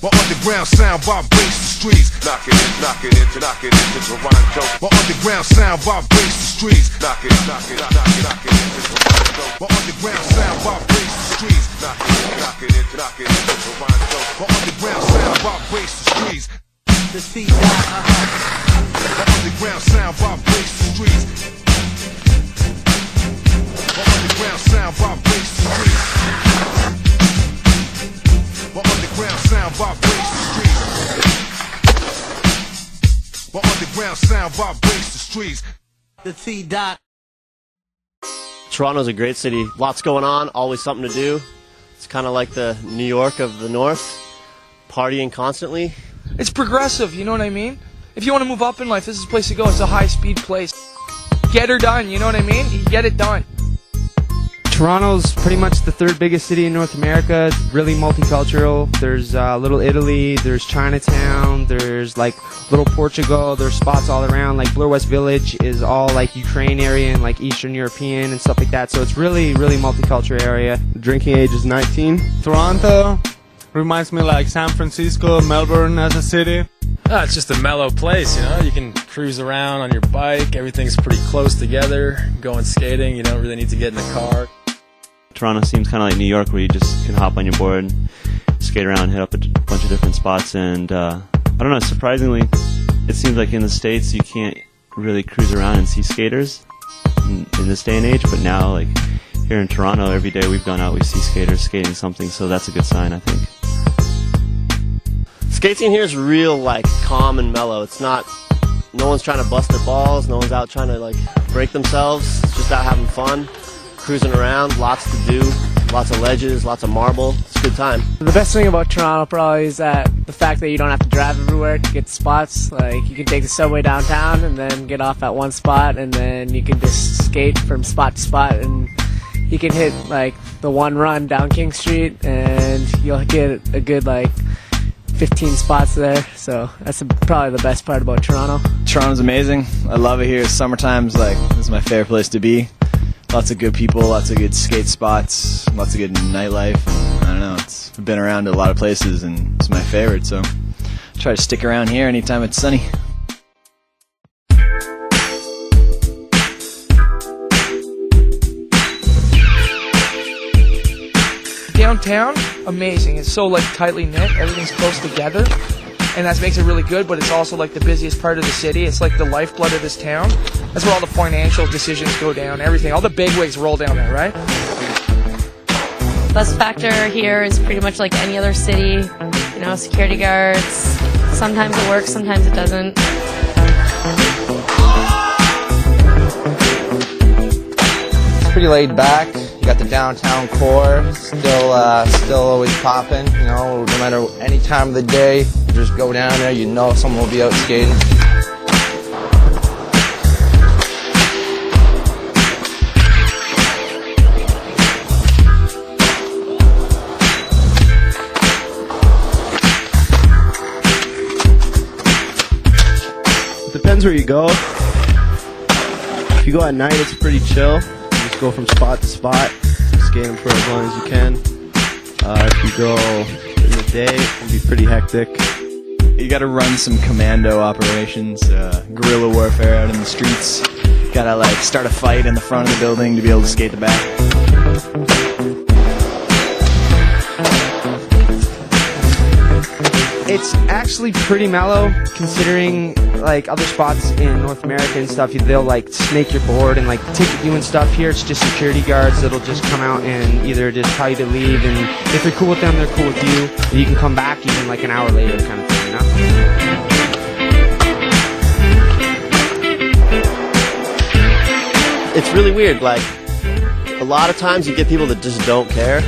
My underground sound vibrates the streets. Knock it into Toronto. My underground sound vibrates the streets. Knock it into Toronto. My underground sound vibrates the streets. Knock it into Toronto. My underground sound vibrates the streets. The C dot, My underground sound vibrates the streets. My underground sound vibrates the streets. My underground sound vibrates the streets. My underground sound vibrates the streets. the T dot. Toronto's a great city. Lots going on, always something to do. It's kind of like the New York of the North, partying constantly. It's progressive, you know what I mean? If you want to move up in life, this is the place to go. It's a high-speed place. Get her done, you know what I mean? You get it done. Toronto's pretty much the third biggest city in North America. It's really multicultural. There's Little Italy, there's Chinatown, there's like Little Portugal, there's spots all around. Like Bloor West Village is all like Ukraine area and like Eastern European and stuff like that. So it's really multicultural area. Drinking age is 19. Toronto reminds me like San Francisco, Melbourne as a city. Oh, it's just a mellow place, you know. You can cruise around on your bike. Everything's pretty close together. Going skating, you don't really need to get in the car. Toronto seems kind of like New York, where you just can hop on your board, skate around, hit up a bunch of different spots, and I don't know, surprisingly, it seems like in the States you can't really cruise around and see skaters in this day and age, but now, like, here in Toronto, every day we've gone out, we see skaters skating something, so that's a good sign, I think. Skating here is real, like, calm and mellow. It's not, no one's trying to bust their balls, no one's out trying to, like, break themselves. It's just out having fun, cruising around, lots to do, lots of ledges, lots of marble. It's a good time. The best thing about Toronto probably is that the fact that you don't have to drive everywhere to get to spots. Like, you can take the subway downtown and then get off at one spot, and then you can just skate from spot to spot, and you can hit, like, the one run down King Street, and you'll get a good, like, 15 spots there, so that's probably the best part about Toronto. Toronto's amazing. I love it here. Summertime's like, this is my favorite place to be. Lots of good people, lots of good skate spots, lots of good nightlife. I don't know, I've been around to a lot of places and it's my favorite, so I try to stick around here anytime it's sunny. Downtown, amazing. It's so like tightly knit. Everything's close together, and that makes it really good. But it's also like the busiest part of the city. It's like the lifeblood of this town. That's where all the financial decisions go down. Everything, all the bigwigs roll down there, right? Bus factor here is pretty much like any other city. You know, security guards. Sometimes it works, sometimes it doesn't. It's pretty laid back. You got the downtown core, still always popping. You know, no matter any time of the day, you just go down there. You know someone will be out skating. It depends where you go. If you go at night, it's pretty chill. Just go from spot to spot, skating for as long as you can. If you go in the day, it can be pretty hectic. You gotta run some commando operations, guerrilla warfare out in the streets. Gotta like start a fight in the front of the building to be able to skate the back. It's actually pretty mellow, considering like other spots in North America and stuff. They'll like snake your board and like ticket you and stuff. Here it's just security guards that'll just come out and either just tell you to leave, and if you're cool with them, they're cool with you, and you can come back even like an hour later, kind of thing, you know? It's really weird. Like, a lot of times you get people that just don't care.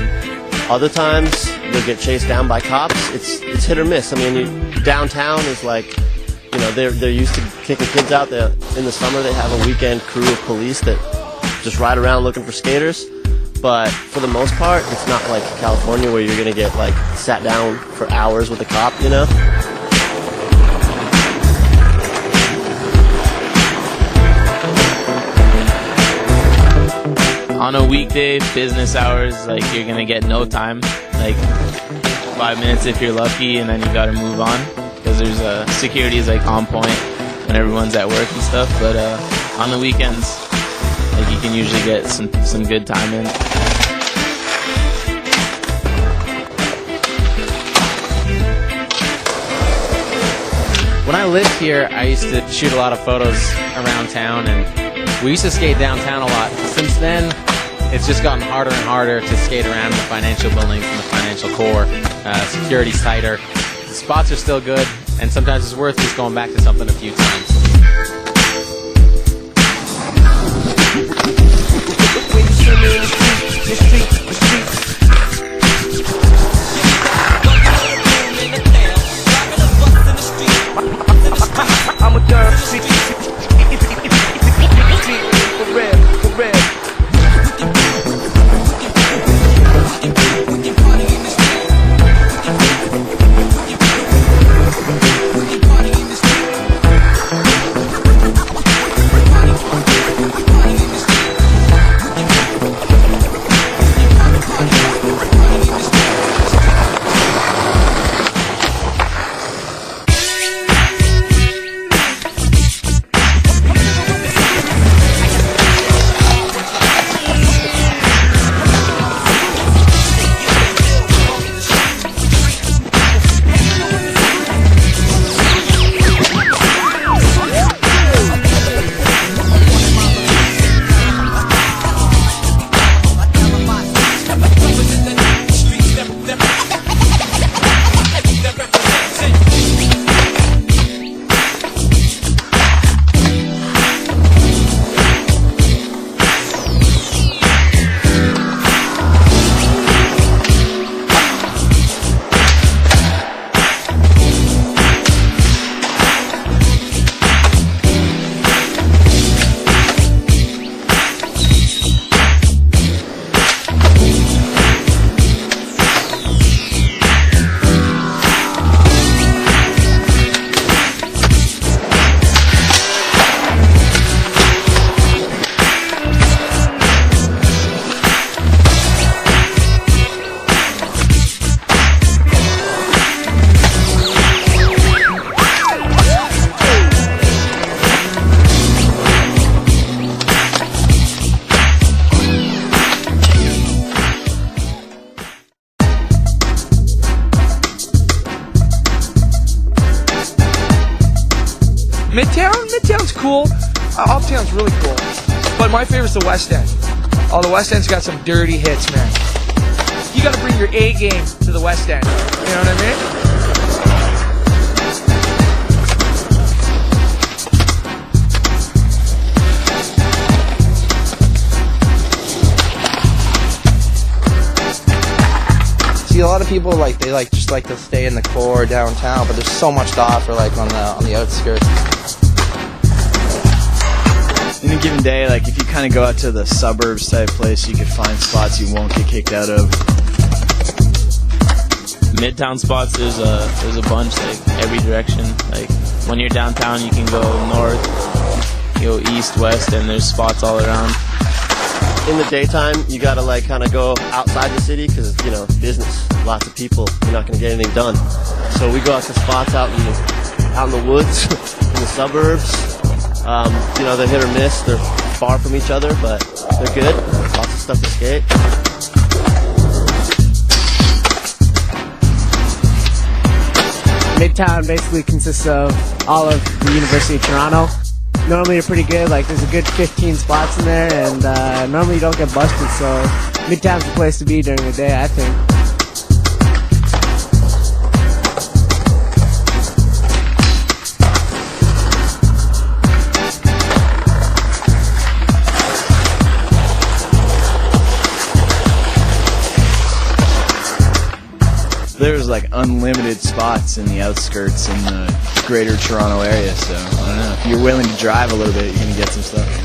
Other times they'll get chased down by cops. It's hit or miss. I mean, downtown is like, you know, they're used to kicking kids out. In the summer they have a weekend crew of police that just ride around looking for skaters. But for the most part, it's not like California where you're gonna get like sat down for hours with a cop, you know? On a weekday, business hours, like, you're gonna get no time. Like, 5 minutes if you're lucky, and then you gotta move on because there's security is like on point when everyone's at work and stuff. But on the weekends, like you can usually get some good time in. When I lived here, I used to shoot a lot of photos around town, and we used to skate downtown a lot. Since then, it's just gotten harder and harder to skate around the financial buildings and the financial core. Security's tighter. The spots are still good, and sometimes it's worth just going back to something a few times. I'm a dirt street for real, for real. Midtown's cool. Uptown's really cool. But my favorite's the West End. Oh, the West End's got some dirty hits, man. You gotta bring your A game to the West End. You know what I mean? See, a lot of people they just like to stay in the core downtown, but there's so much to offer like on the outskirts. In a given day, like if you kind of go out to the suburbs type place, you could find spots you won't get kicked out of. Midtown spots, there's a bunch, like every direction. Like when you're downtown, you can go north, go east, west, and there's spots all around. In the daytime, you gotta like kind of go outside the city because you know business, lots of people. You're not gonna get anything done. So we go out to spots out in the woods, in the suburbs. You know, they're hit or miss. They're far from each other, but they're good. Lots of stuff to skate. Midtown basically consists of all of the University of Toronto. Normally you're pretty good, like there's a good 15 spots in there, and normally you don't get busted, so Midtown's the place to be during the day, I think. There's like unlimited spots in the outskirts in the greater Toronto area, so I don't know. If you're willing to drive a little bit, you're gonna get some stuff.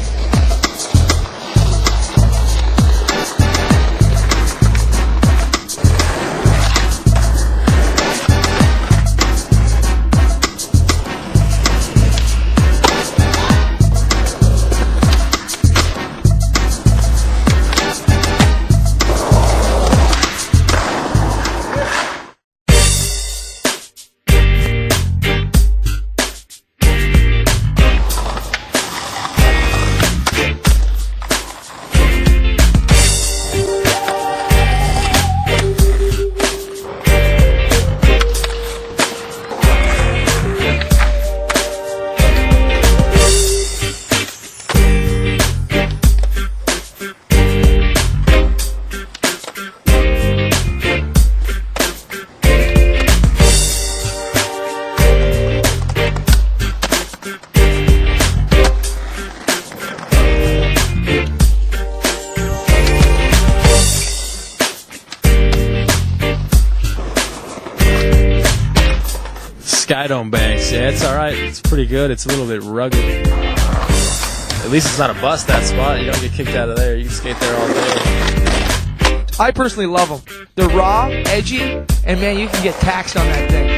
Skydome Banks. Yeah, it's all right. It's pretty good. It's a little bit rugged. At least it's not a bust, that spot. You don't get kicked out of there. You can skate there all day. I personally love them. They're raw, edgy, and man, you can get taxed on that thing.